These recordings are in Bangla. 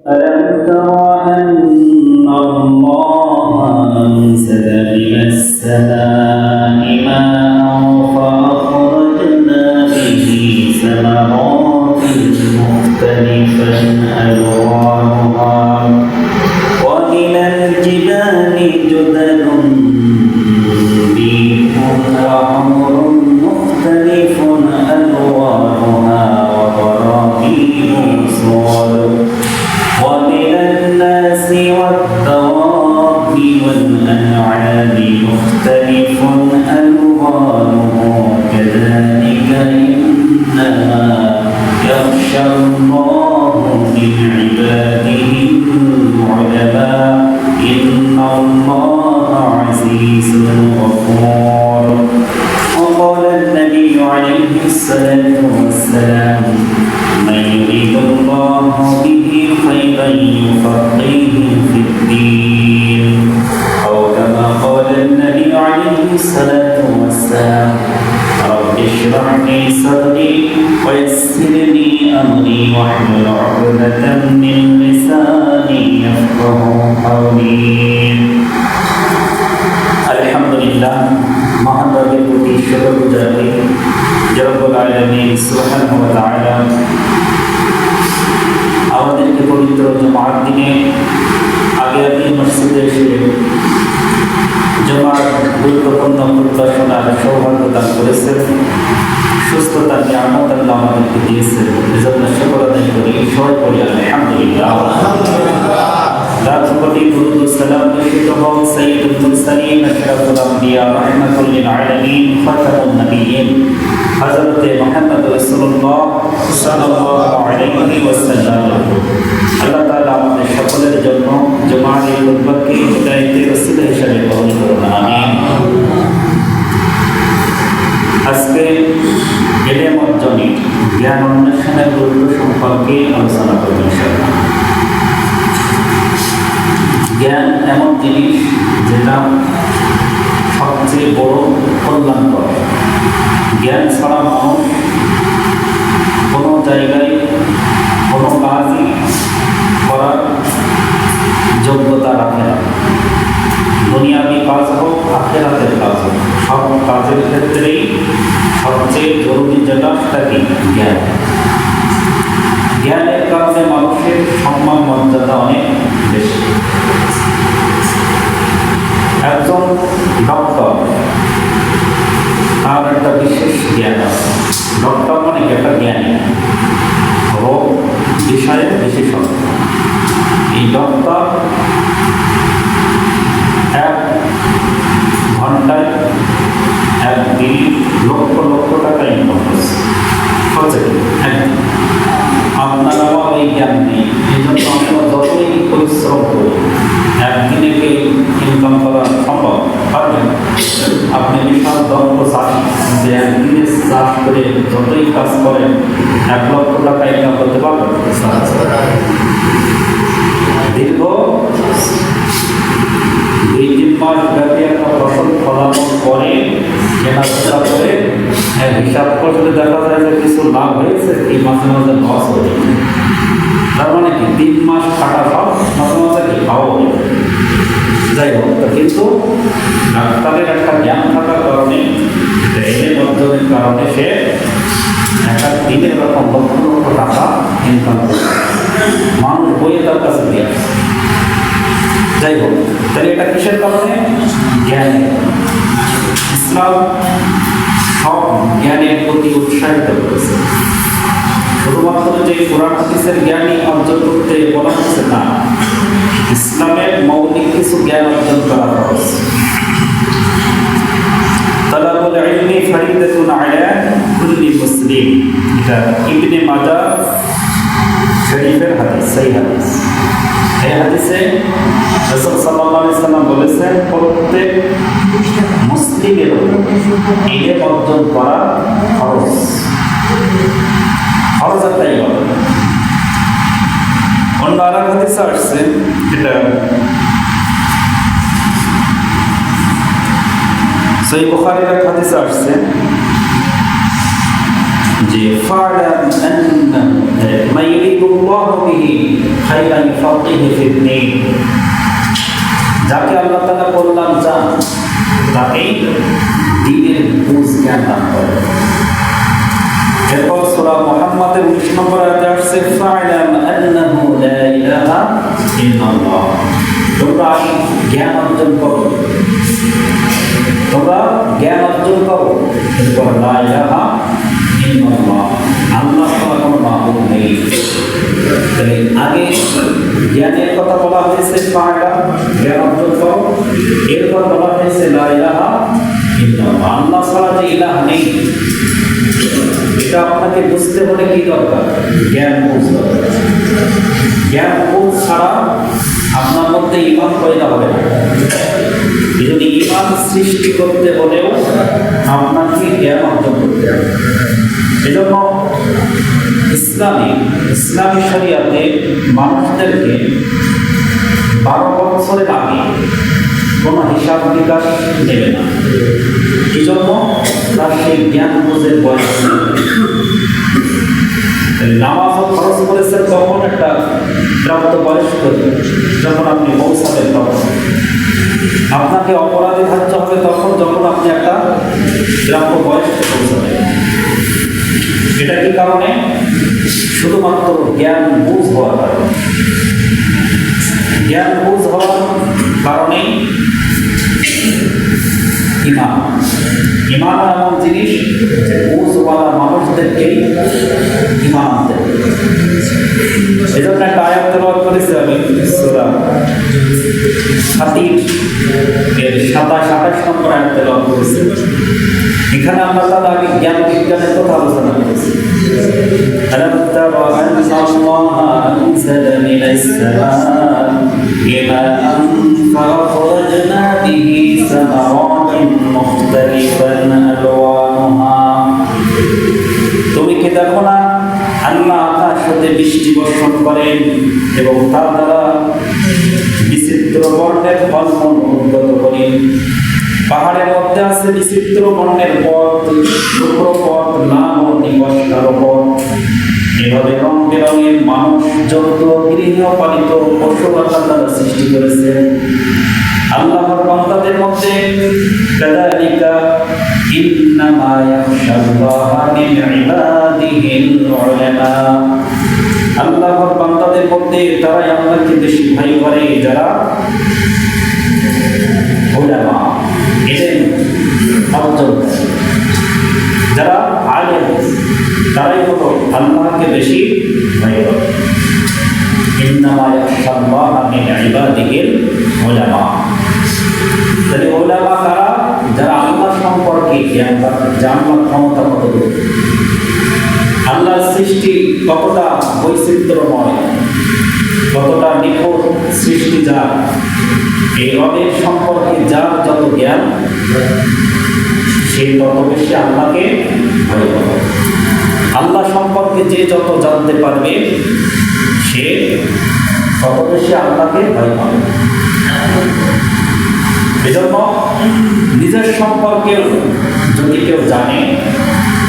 ألم تر أن الله أنزل من السماء ماء فأخرجنا به ثمرات مختلفا ألوانها ومن الجبال جدد بيض وحمر مختلف ألوانها وغرابيب سود ومن الناس والدواب والأنعام مختلف ألوانه كذلك إنما يخشى الله من عباده العلماء إن الله عزيز غفور. وقال النبي عليه الصلاة والسلام: من يريد الله به خيرا يفقهه في الدين، أو كما قال النبي عليه الصلاة والسلام: رب اشرح لي صدري ويسر لي أمري واحلل عقدة من لساني يفقهوا قولي। আলহামদুলিল্লাহ, মহানবীর প্রতি শুকরগুজারি যে রব্বুল আলামিন সুবহানাহু ওয়া তাআলা আমাদেরকে পবিত্র জুমার দিনে আগে মসজিদে এসে জুমার গুরুত্বপূর্ণ খুতবা শোনার সৌভাগ্য দান করেছেন। সুস্থতা নিয়ামত আল্লাহ আমাদেরকে দিয়েছেন, এজন্য শুকর আদায় করি। সবাই পড়ি আলহামদুলিল্লাহ। লাখ কোটি দুরূদ ও সালাম বর্ষিত হোক সাইয়্যিদুল মুরসালিন আশরাফুল আমবিয়া রাহমাতুল লিল আলামিন খাতামুন নবিয়্যিন হযরতে মুহাম্মদ রাসূলুল্লাহ সাল্লাল্লাহু আলাইহি ওয়াসাল্লাম। আল্লাহ তাআলা আমাদের সকলের জন্য জুমার এই খুতবাকে হিদায়াতের ওসিলা হিসেবে কবুল করুন, আমিন। আজকে ইলম অর্জনে জ্ঞান অন্বেষণের গুরুত্ব সম্পর্কে আলোচনা করব ইনশাআল্লাহ। জ্ঞান এমন জিনিস যেটা সবচেয়ে বড় কল্যাণকর। জ্ঞান ছাড়া মানুষ কোনো জায়গায় কোনো কাজই করার যোগ্যতা রাখে না। দুনিয়াবি কাজ হোক, আখিরাতের কাজ হোক, সব কাজের ক্ষেত্রেই সবচেয়ে জরুরি যেটা সেটা কি? জ্ঞান। জ্ঞানের কারণে মানুষের সম্মান মর্যাদা অনেক বেশি। একজন ডক্টর, তার একটা বিশেষ জ্ঞান আছে। ডক্টর মানে একটা জ্ঞানী, রোগ বিষয়ে বিশেষজ্ঞ। এই ডক্টর এক ঘন্টায় একদিন লক্ষ লক্ষ টাকা ইনকাম করছে। আপনারাও এই জ্ঞান নেই, এই জন্য আমরা যতই পরিশ্রম করি একদিনে কি ইনকাম করা সম্ভব? পারবেন? আপনি বিশাল দক্ষ চাষি, যে একদিনে চাষ করে যতই কাজ করেন 1 লক্ষ টাকা ইনকাম করতে পারবেন? দীর্ঘ 2-3 মাস ব্যাপী একটা ফসল ফলানোর পরে কেনাবেচা করে হিসাব করলে দেখা যায় যে কিছু লাভ হয়েছে, এই মাঝে মাঝে লস হয়ে যায়। তার মানে কি 3 মাস খাটা সব মাঝে মাঝে কি খাওয়া হয়ে যায়। যাই হোক, কিন্তু ডাক্তারের একটা জ্ঞান থাকার কারণে, ইলম অর্জনের কারণে সে একটা দিনের রকম লক্ষ লক্ষ টাকা ইনকাম করে। মানুষ বইয়ে তার কাছে দিয়ে আসে। যাই হোক, তাহলে এটা কিসের কারণে? জ্ঞানের। ইসলাম সব জ্ঞানের প্রতি উৎসাহিত করেছে। শুধুমাত্র যে কোরআন হাদিসের জ্ঞানই অর্জন করতে বলা হচ্ছে না, ইসলামের মৌলিক কিছু জ্ঞান অর্জন করা খরচ। তালাবুল ইলমি ফরিদাতুন আলা কুল্লি মুসলিম, এটা ইবনে মাজাহ শরীফের হাদিস, সহিহ হাদিস। এই হাদিসে রাসূল সাল্লাল্লাহু আলাইহি সাল্লাম বলেছেন, প্রত্যেক মুসলিমের ইলম অর্জন করা ফরজ। ফরজ একটা ইবাদত। অন্য আরেক হাদিসে আসছে, এটা সহিহ বুখারীর এক হাদিসে আসছে যে যে ফা'লাম আন্নাহু মা ইউরিদুল্লাহু বিহি খায়রান ইউফাক্কিহু ফিদ-দীন, যাকে আল্লাহ তাআলা কল্যাণ চান তাকে দ্বীনের বুঝ জ্ঞান দান করেন। এরপর সূরা মুহাম্মাদের 19 নম্বর আয়াতে আসছে ফা'লাম আন্নাহু লা ইলাহা ইল্লাল্লাহ, তোমরা জ্ঞান অর্জন করো, তোমরা জ্ঞান অর্জন করো, এরপর লা ইলাহা ইল্লাল্লাহ, আল্লাহ ছাড়া কোনো মাবুদ নেই। তাহলে আগে জ্ঞানের কথা বলা হয়েছে, ফা'লাম জ্ঞান অর্জন করো, এরপর বলা হয়েছে লা ইলাহা ইল্লাল্লাহ, আল্লাহ ছাড়া যে ইলাহ নেই এটা আপনাকে বুঝতে হলে কি দরকার? জ্ঞান বুঝ দরকার। জ্ঞান বুঝ ছাড়া আপনার মধ্যে ঈমান পয়দা হবে না। এই জন্য ঈমান সৃষ্টি করতে হলেও আপনাকে জ্ঞান অর্জন করতে হবে। এজন্য ইসলামী শরিয়াতে মানুষদেরকে 12 বছরের আগে কোনো হিসাব নিকাশ দেবে না। এই জন্য তার সেই জ্ঞান বুঝের বয়স, নামাজও খরচ করেছেন তখন একটা প্রাপ্ত বয়স করে, যখন আপনি পৌঁছাবেন তখন আপনাকে অপরাধী থাকতে হবে তখন যখন আপনি একটা প্রাপ্ত বয়সে পৌঁছাবেন। এটা কি কারণে? শুধুমাত্র জ্ঞান বুঝ হওয়ার কারণে। জ্ঞান বুঝ হওয়ার কারণেই ঈমান এমন জিনিস যে বুঝওয়ালা মানুষদেরকেই ঈমান আনতে হবে। এজন্য একটা আয়াত তেলাওয়াত করেছি আমি সূরা ফাতির এর 27-28 নম্বর আয়াত তেলাওয়াত করেছি। এখানে আল্লাহ তাআলা আগে জ্ঞান বিজ্ঞানের কথা আলোচনা করেছি। আলাম তারা আন্নাল্লাহা আনজালা মিনাস সামাই মাআন ফাখরাজনা বিহি সামারাতিন মুখতালিফান আলওয়ানুহা, তুমি কি দেখো না আল্লাহ আকাশ হতে বৃষ্টি বর্ষণ করেন এবং তার দ্বারা বিচিত্র বর্ণের ফলমূল উদ্গত করেন। পাহাড়ের মধ্যে আছে বিচিত্র বর্ণের পথ, শুক্র পথ, নাম ও নিকটকার পথ। এভাবে রং বেরঙের মানুষ, জন্তু, গৃহপালিত পশু আল্লাহ তাআলা সৃষ্টি করেছেন। আল্লাহর বান্দাদের মধ্যে কাযালিকা ইন্নামা ইয়াখশাল্লাহা মিন ইবাদিহিল উলামা, আল্লাহর বান্দাদের মধ্যে তারাই আল্লাহকে বেশি ভয় করে যারা উলামা, এলেম অর্জন, যারা আলেম, তারাই হলো আল্লাহকে বেশি ভয় করে। ইন্নামা ইয়াখশাল্লাহা মিন ইবাদিহিল উলামা, তাহলে উলামা কারা? যারা আল্লাহ সম্পর্কে জ্ঞান রাখে, যে আল্লাহর ক্ষমতা কতটুকু, আল্লাহর সৃষ্টি কতটা বৈচিত্র্যময়, কতটা নিখুঁত সৃষ্টি, যার এই রবের সম্পর্কে যার যত জ্ঞান সে তত বেশি আল্লাহকে ভয় করে। আল্লাহ সম্পর্কে যে যত জানতে পারবে সে তত বেশি আল্লাহকে ভয় করে। এজন্য নিজের সম্পর্কে যদি কেউ জানে,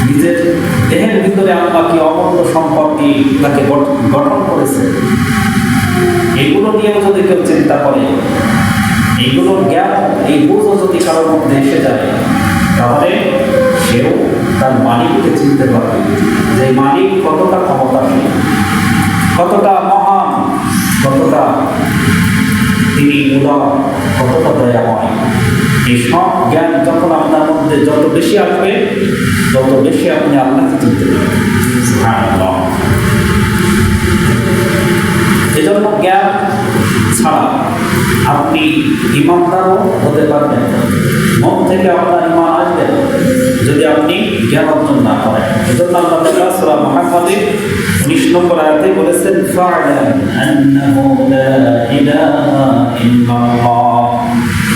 নিজের দেহের ভিতরে আল্লাহ কি অমূল্য সম্পর্কে তাকে গঠন করেছে, এগুলো নিয়েও যদি কেউ চিন্তা করে, এইগুলোর জ্ঞান, এই বুঝও যদি কারোর মধ্যে এসে যায়, তাহলে সেও তার মালিককে চিনতে পারবে যে মালিক কতটা ক্ষমতাশীল, কতটা মহান, কতটা তিনি উদার, কতটা দয়াময়। এই সব জ্ঞান যখন আপনার মধ্যে যত বেশি আসবে তত বেশি আপনি আল্লাহকে চিনতে পারবেন। সুবহানাল্লাহ। এজন্য জ্ঞান ছাড়া আপনি ঈমানদারও হতে পারবেন না, মন থেকে আপনার ঈমান আসবে না যদি আপনি জ্ঞান অর্জন না করেন। এজন্য আল্লাহ তাআলা সূরা মুহাম্মাদের 19 নম্বর আয়াতে বলেছেন ফা'লাম আন্নাহু লা ইলাহা ইল্লাল্লাহ,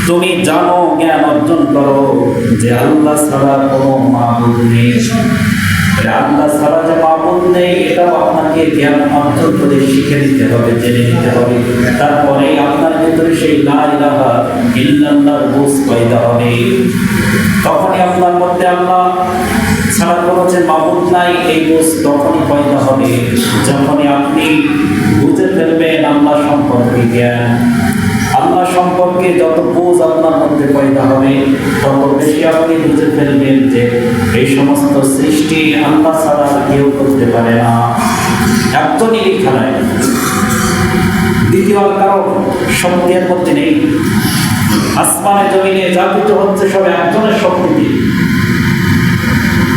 তুমি জানো, জ্ঞান অর্জন করো যে আল্লাহ ছাড়া কোনো মাবুদ নেই। আল্লাহ ছাড়া যে মাবুদ নেই এটাও আপনাকে জ্ঞান অর্জন করে শিখে নিতে হবে, জেনে নিতে হবে। তারপরে আপনার ভিতরে সেই লা ইলাহা ইল্লাল্লাহর বুঝ পয়দা হবে। তখনই আপনার মধ্যে আল্লাহ ছাড়া কোনো যে মাবুদ নাই, এই বুঝ তখনই পয়দা হবে যখনই আপনি বুঝে ফেলবেন আল্লাহ সম্পর্কে জ্ঞান। আল্লাহ সম্পর্কে যত বুঝ আপনার মধ্যে পয়দা হবে, তত বেশি আপনি বুঝে ফেলবেন যে এই সমস্ত সৃষ্টি আল্লাহ ছাড়া কেউ করতে পারে না, একজনই খেলায়, দ্বিতীয় আর কারো শক্তির মধ্যে নেই। আসমানে জমিনে যা কিছু হচ্ছে সব একজনের শক্তিতে,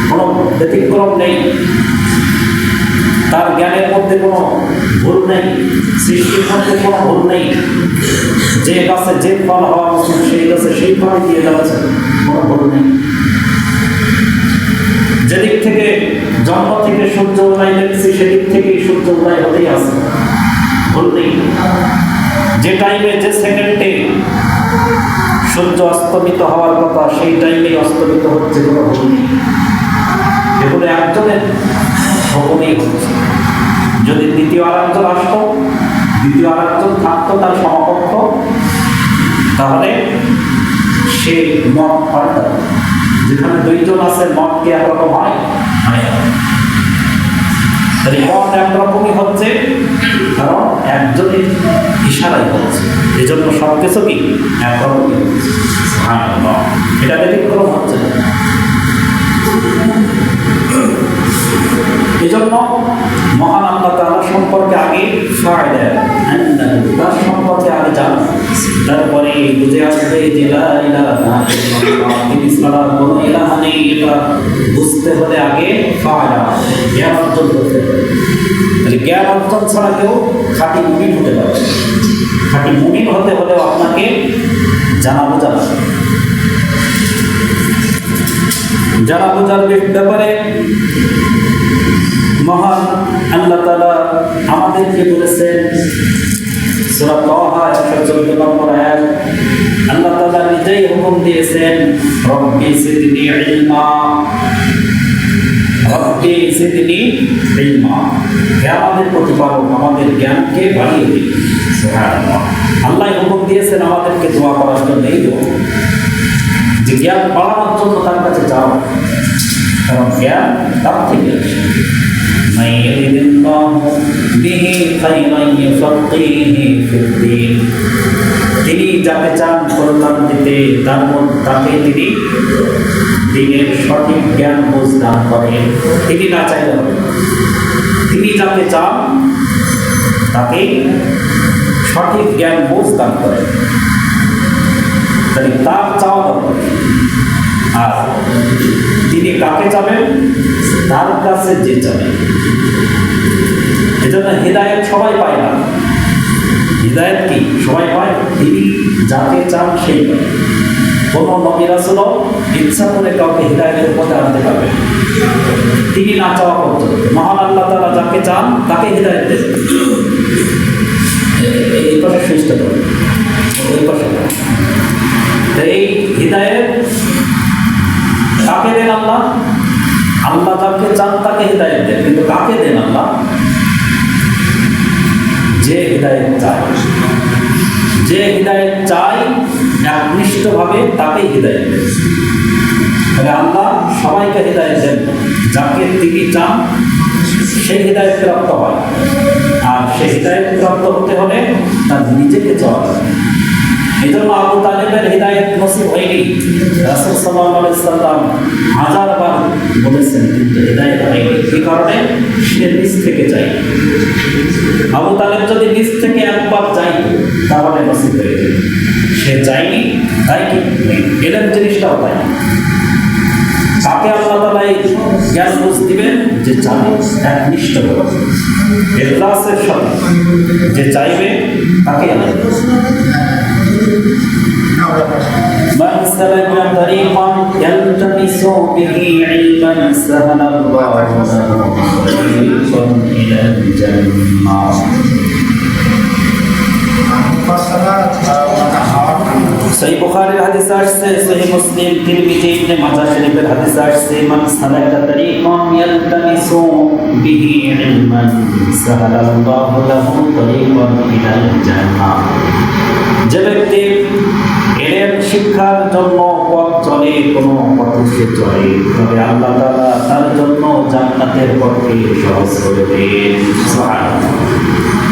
কোনো ব্যতিক্রম নেই, তার জ্ঞানের মধ্যে কোনো ভুল নেই, সৃষ্টির মধ্যে কোনো ভুল নেই। যে গাছে যে ফল হওয়া উচিত সেই গাছে সেই ফলই দিয়ে যাচ্ছে, কোনো ভুল নেই। যেদিক থেকে জন্ম থেকে সূর্য উদয় দেখছি সেদিক থেকেই সূর্য উদয় হতেই আছে, ভুল নেই। যে টাইমে যে সেকেন্ডে সূর্য অস্তমিত হওয়ার কথা সেই টাইমে অস্তমিত হচ্ছে, কোনো ভুল নেই। এগুলো একজনের হুকুমেই হচ্ছে। যদি দ্বিতীয় আরেকজন আসতো, দ্বিতীয় আরেকজন থাকতো তার সমকক্ষ, তাহলে সে মত পাল্টাত। যেখানে দুইজন আছে মত কি একরকম হয়? মত একরকমই হচ্ছে, কারণ একজনের ইশারাই হচ্ছে, এই জন্য সবকিছু কি একরকমই হচ্ছে। এটা ব্যতিক্রম হচ্ছে। এই জন্য মহান আল্লাহ তাআলা সম্পর্কে আগে তার সম্পর্কে আগে জান, তারপরে বুঝে আসবে যে তিনি ছাড়া কোনো ইলাহা নেই। এটা বুঝতে হলে আগে জ্ঞান অর্জন করতে হবে। জ্ঞান অর্জন ছাড়া কেউ খাঁটি মুমিন হতে পারে। খাঁটি মুমিন হতে হলেও আপনাকে জানা বোঝা লাগবে। জানা বোঝার ব্যাপারে মহান আল্লাহ তাআলা আমাদেরকে বলেছেন সূরা তাহা 114 নম্বর আয়াত, আল্লাহ তাআলা নিজেই হুকুম দিয়েছেন রব্বি জিদনি ইলমা, রব্বি জিদনি ইলমা। হে আমাদের প্রতিপালক, আমাদের জ্ঞানকে বাড়িয়ে দিন। সুবহানাল্লাহ। আল্লাহ হুকুম দিয়েছেন আমাদেরকে দোয়া করার জন্য, এই দোয়া যে জ্ঞান বাড়ানোর জন্য তার কাছে যাও, কারণ জ্ঞান তার থেকে আসে। তিনি যাকে চান কল্যাণ দিতে, তাকে তিনি দিনের সঠিক জ্ঞান বুঝ দান করেন। তিনি না চাইলেও তিনি যাকে চান তাকে সঠিক জ্ঞান বুঝ দান করেন। তাই তার চাওয়া দরকার। আর তিনি কাকে চাবেন? তার কাছে যে চাবে। এজন্য হিদায়াত সবাই পায় না। হিদায়াত কি সবাই পায়? তিনি যাকে চান সেই পায়। কোন নবী রাসূল ইচ্ছা করে কাউকে হিদায়াতের পথে আনতে পারবে, তিনি না চাওয়া পর্যন্ত। মহান আল্লাহ তাআলা যাকে চান তাকে হিদায়াত দেন। এই পাশে সুইচটা দেন, ওই পাশে। এই হিদায়াত কাকে দেন? আল্লাহ। আল্লাহ যাকে চান তাকে হিদায়াত দেন, কিন্তু কাকে দেন? আল্লাহ। যে হিদায়াত চায়, যে হিদায়াত চায় একনিষ্ঠভাবে তাকে হিদায়াত দেন। তাহলে আল্লাহ সবাইকে হিদায়াত দেন, যাকে তিনি চান সেই হিদায়াত প্রাপ্ত হয়। আর সেই হিদায়াত প্রাপ্ত হতে হলে তার নিজেকে চাওয়া লাগে। এই জন্য আবু তালেবের হিদায়াত নসিব হয়নি। রাসূল সাল্লাল্লাহু আলাইহি সাল্লাম হাজারবার বলেছেন, কিন্তু হিদায়াত হয়নি। এই কারণে সে নিজ থেকে চাই। আবু তালেব যদি নিজ থেকে একবার চাই তাহলে নসিব হয়ে যাবে। সে চাইনি, তাই কি এলেন জিনিসটাও তাই। তাকে আল্লাহ তাআলা এই জ্ঞান বুঝ দিবেন যে চাবে একনিষ্ঠ হবে, ইখলাসের সাথে যে চাইবে তাকে আল্লাহ। من سلك طريقا يلتمس به علما سهل الله له طريقا إلى الجنة. সহিহ বুখারীর হাদিস আসছে, সহিহ মুসলিম, তিরমিজি, ইবনে মাজাহ শরীফের হাদিস আসছে, মান সালাকা তারিকান ইয়ালতামিসু বিহি ইলমান সাহালাল্লাহু লাহু তারিকান ইলাল জান্নাহ। যে ব্যক্তি ইলম শিক্ষার জন্য পথ চলে, কোনো পথে সে চলে, তবে আল্লাহ তাআলা তার জন্য জান্নাতের পথকে সহজ করে দেন। সুবহানাল্লাহ।